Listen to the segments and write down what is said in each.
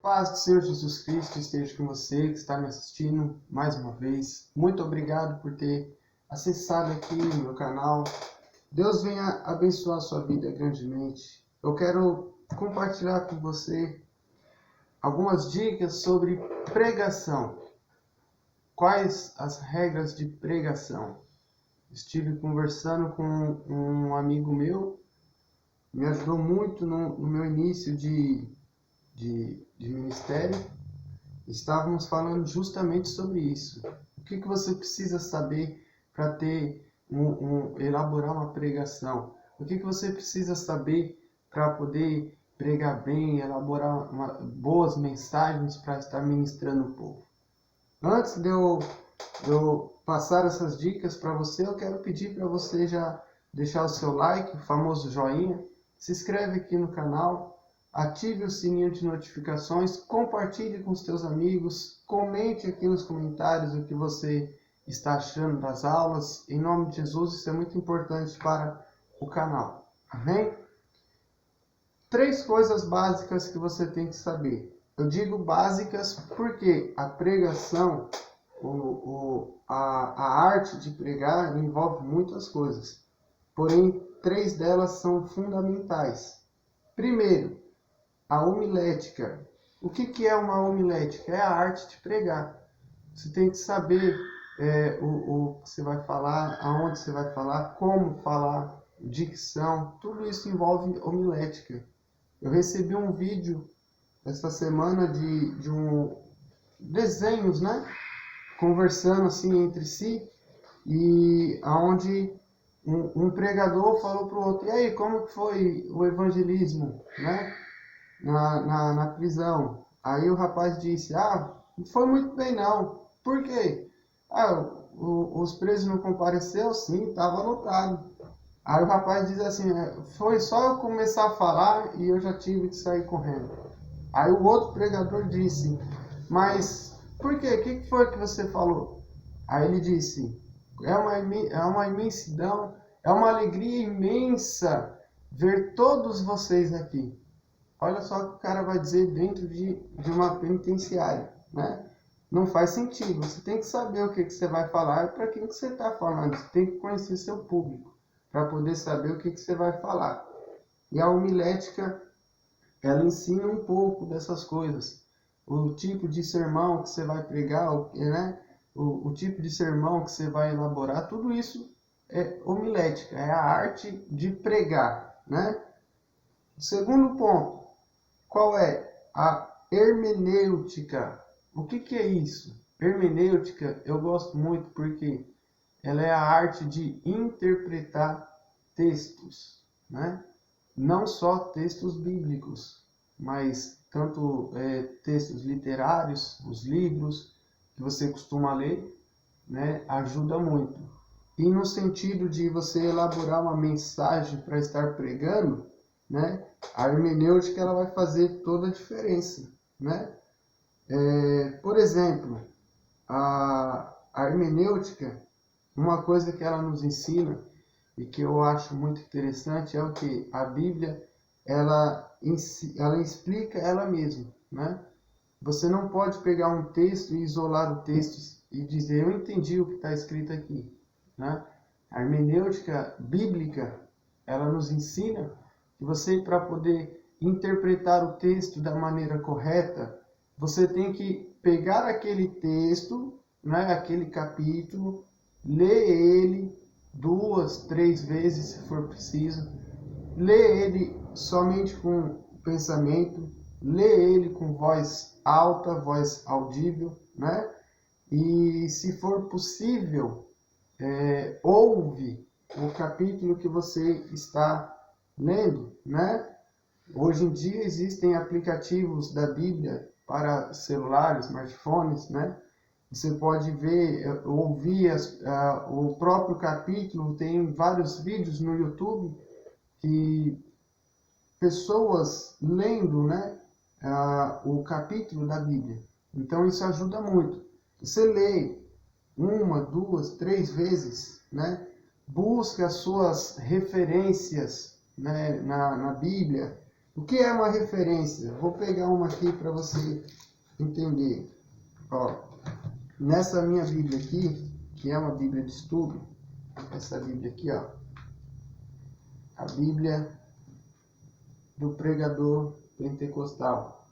Paz do Senhor Jesus Cristo esteja com você que está me assistindo mais uma vez. Muito obrigado por ter acessado aqui o meu canal. Deus venha abençoar a sua vida grandemente. Eu quero compartilhar com você algumas dicas sobre pregação. Quais as regras de pregação? Estive conversando com um amigo meu, me ajudou muito no meu início de ministério. Estávamos falando justamente sobre isso. O que você precisa saber para ter elaborar uma pregação? O que você precisa saber para poder pregar bem, elaborar boas mensagens para estar ministrando o povo? Antes de eu passar essas dicas para você, eu quero pedir para você já deixar o seu like, o famoso joinha, se inscreve aqui no canal, ative o sininho de notificações, compartilhe com os seus amigos, comente aqui nos comentários o que você está achando das aulas. Em nome de Jesus, isso é muito importante para o canal. Amém? 3 coisas básicas que você tem que saber. Eu digo básicas porque a pregação, a arte de pregar envolve muitas coisas. Porém, 3 delas são fundamentais. Primeiro, a homilética. O que é uma homilética? É a arte de pregar. Você tem que saber o que você vai falar, aonde você vai falar, como falar, dicção. Tudo isso envolve homilética. Eu recebi um vídeo essa semana de desenhos, né? Conversando assim entre si, e aonde um pregador falou para o outro: e aí, como que foi o evangelismo, né? Na prisão. Aí o rapaz disse: não foi muito bem não. Por quê? Os presos não compareceram? Sim, estava lotado. Aí o rapaz diz assim: foi só eu começar a falar e eu já tive que sair correndo. Aí o outro pregador disse: mas por quê? O que foi que você falou? Aí ele disse: é uma imensidão, é uma alegria imensa ver todos vocês aqui. Olha só o que o cara vai dizer dentro de uma penitenciária, né? Não faz sentido. Você tem que saber o que você vai falar e para quem que você está falando. Você tem que conhecer seu público para poder saber o que você vai falar. E a homilética, ela ensina um pouco dessas coisas. O tipo de sermão que você vai pregar, né? O tipo de sermão que você vai elaborar, tudo isso é homilética, é a arte de pregar, né? O segundo ponto, qual é? A hermenêutica. O que é isso? Hermenêutica eu gosto muito porque ela é a arte de interpretar textos, né? Não só textos bíblicos, mas tanto textos literários, os livros que você costuma ler, né? Ajuda muito. E no sentido de você elaborar uma mensagem para estar pregando, né? A hermenêutica ela vai fazer toda a diferença, né? Por exemplo, a hermenêutica, uma coisa que ela nos ensina e que eu acho muito interessante é o que a Bíblia ela explica ela mesma, né? Você não pode pegar um texto e isolar o texto e dizer: eu entendi o que está escrito aqui, né? A hermenêutica bíblica ela nos ensina que você, para poder interpretar o texto da maneira correta, você tem que pegar aquele texto, né, aquele capítulo, ler ele 2, 3 vezes se for preciso, ler ele somente com pensamento, ler ele com voz alta, voz audível, né? E se for possível, ouve o capítulo que você está lendo, né? Hoje em dia existem aplicativos da Bíblia para celular, smartphones, né? Você pode ver, ouvir o próprio capítulo. Tem vários vídeos no YouTube que pessoas lendo, né, o capítulo da Bíblia. Então isso ajuda muito. Você lê 1, 2, 3 vezes, né? Busca as suas referências, né, na Bíblia. O que é uma referência? Vou pegar uma aqui para você entender. Ó, nessa minha Bíblia aqui, que é uma Bíblia de estudo, essa Bíblia aqui, ó, a Bíblia do pregador pentecostal.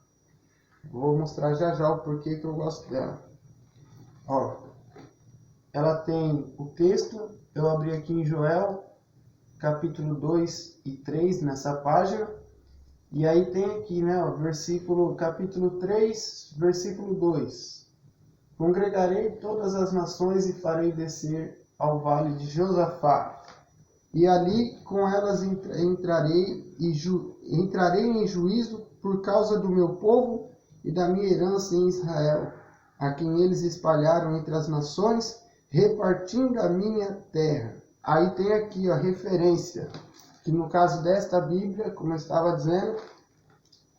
Vou mostrar já o porquê que eu gosto dela. Ó, ela tem o texto, eu abri aqui em Joel, capítulo 2 e 3 nessa página. E aí tem aqui, né, ó, capítulo 3, versículo 2. Congregarei todas as nações e farei descer ao vale de Josafá. E ali com elas entrarei em juízo por causa do meu povo e da minha herança em Israel, a quem eles espalharam entre as nações, repartindo a minha terra. Aí tem aqui a referência, que no caso desta Bíblia, como eu estava dizendo,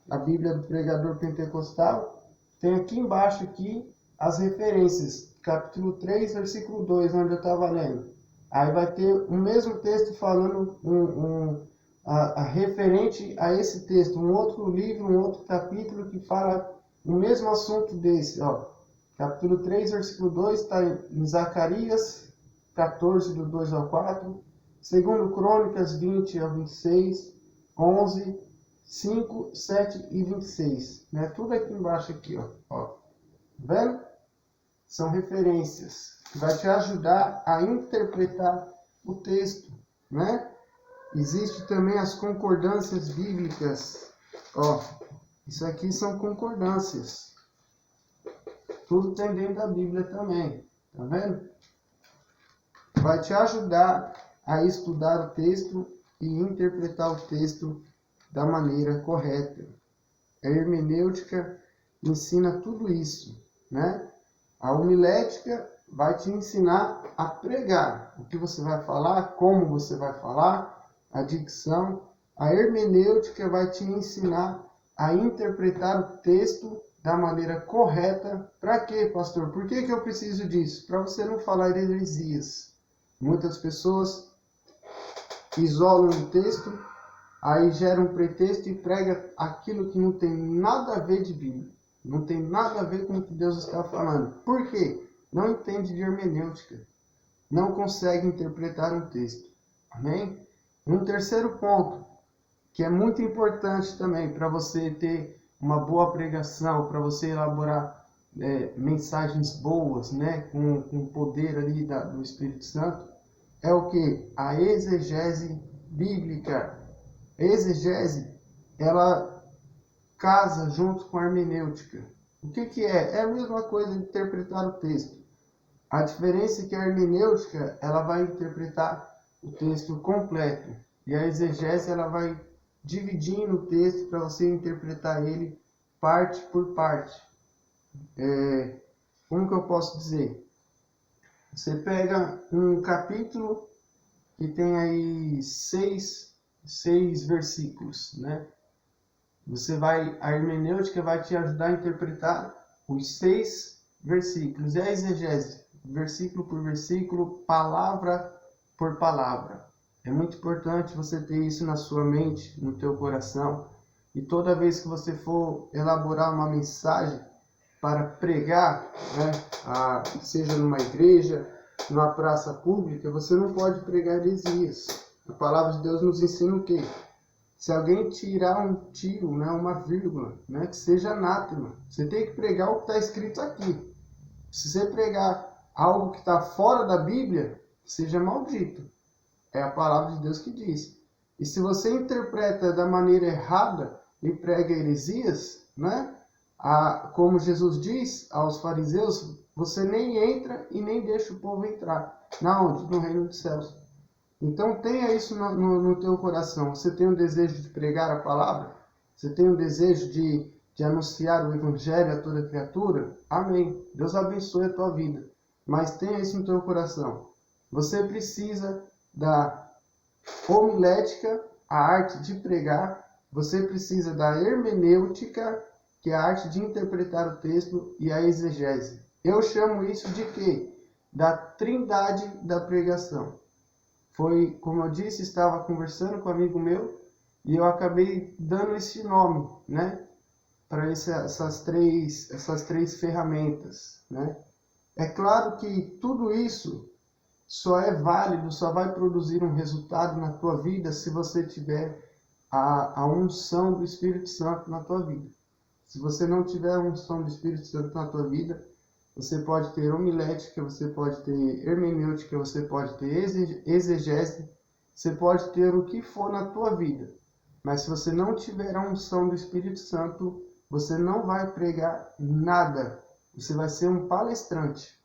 a Bíblia do pregador pentecostal, tem aqui embaixo aqui as referências, capítulo 3, versículo 2, onde eu estava lendo. Aí vai ter o mesmo texto falando referente a esse texto, um outro livro, um outro capítulo que fala o mesmo assunto desse, ó. Capítulo 3, versículo 2, está em Zacarias 14, do 2 ao 4. Segundo Crônicas 20 ao 26, 11, 5, 7 e 26. Né? Tudo aqui embaixo, aqui, ó. Vendo? São referências que vai te ajudar a interpretar o texto, né? Existem também as concordâncias bíblicas. Ó, isso aqui são concordâncias. Tudo tem dentro da Bíblia também. Tá vendo? Vai te ajudar a estudar o texto e interpretar o texto da maneira correta. A hermenêutica ensina tudo isso, né? A homilética vai te ensinar a pregar. O que você vai falar, como você vai falar, a dicção. A hermenêutica vai te ensinar a interpretar o texto da maneira correta. Para quê, pastor? Por que eu preciso disso? Para você não falar heresias. Muitas pessoas isolam o texto, aí geram um pretexto e prega aquilo que não tem nada a ver de Bíblia. Não tem nada a ver com o que Deus está falando. Por quê? Não entende de hermenêutica. Não consegue interpretar um texto. Amém? E um terceiro ponto, que é muito importante também para você ter uma boa pregação, para você elaborar mensagens boas, né, com o poder ali do Espírito Santo, é o que? A exegese bíblica. A exegese, ela casa junto com a hermenêutica. O que é? É a mesma coisa de interpretar o texto. A diferença é que a hermenêutica, ela vai interpretar o texto completo. E a exegese, ela vai dividindo o texto para você interpretar ele parte por parte. Como que eu posso dizer? Você pega um capítulo que tem aí seis versículos, né? A hermenêutica vai te ajudar a interpretar os 6 versículos. E a exegese, versículo por versículo, palavra por palavra. É muito importante você ter isso na sua mente, no teu coração. E toda vez que você for elaborar uma mensagem para pregar, né, seja numa igreja, numa praça pública, você não pode pregar heresias. A palavra de Deus nos ensina o quê? Se alguém tirar um tiro, né, uma vírgula, né, que seja anátema. Você tem que pregar o que está escrito aqui. Se você pregar algo que está fora da Bíblia, seja maldito. É a palavra de Deus que diz. E se você interpreta da maneira errada e prega heresias, né, como Jesus diz aos fariseus, você nem entra e nem deixa o povo entrar. Na onde? No reino dos céus. Então tenha isso no teu coração. Você tem o desejo de pregar a palavra? Você tem o desejo de anunciar o evangelho a toda criatura? Amém. Deus abençoe a tua vida. Mas tenha isso no teu coração. Você precisa da homilética, a arte de pregar. Você precisa da hermenêutica, que é a arte de interpretar o texto, e a exegese. Eu chamo isso de quê? Da trindade da pregação. Foi, como eu disse, estava conversando com um amigo meu, E eu acabei dando esse nome, né, para essas três ferramentas, né? É claro que tudo isso só é válido, só vai produzir um resultado na tua vida se você tiver a unção do Espírito Santo na tua vida. Se você não tiver a unção do Espírito Santo na tua vida, você pode ter homilética, você pode ter hermenêutica, você pode ter exegese, você pode ter o que for na tua vida. Mas se você não tiver a unção do Espírito Santo, você não vai pregar nada. Você vai ser um palestrante.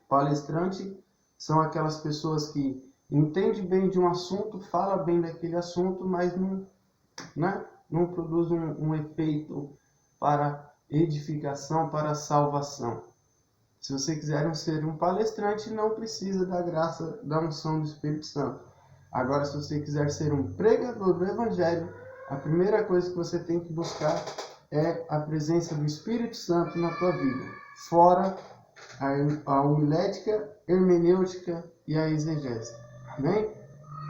Palestrante são aquelas pessoas que entendem bem de um assunto, falam bem daquele assunto, mas não, né, não produz um efeito para edificação, para salvação. Se você quiser ser um palestrante, não precisa da graça, da unção do Espírito Santo. Agora, se você quiser ser um pregador do Evangelho, a primeira coisa que você tem que buscar é a presença do Espírito Santo na tua vida. Fora a homilética, hermenêutica e a exegese. Amém?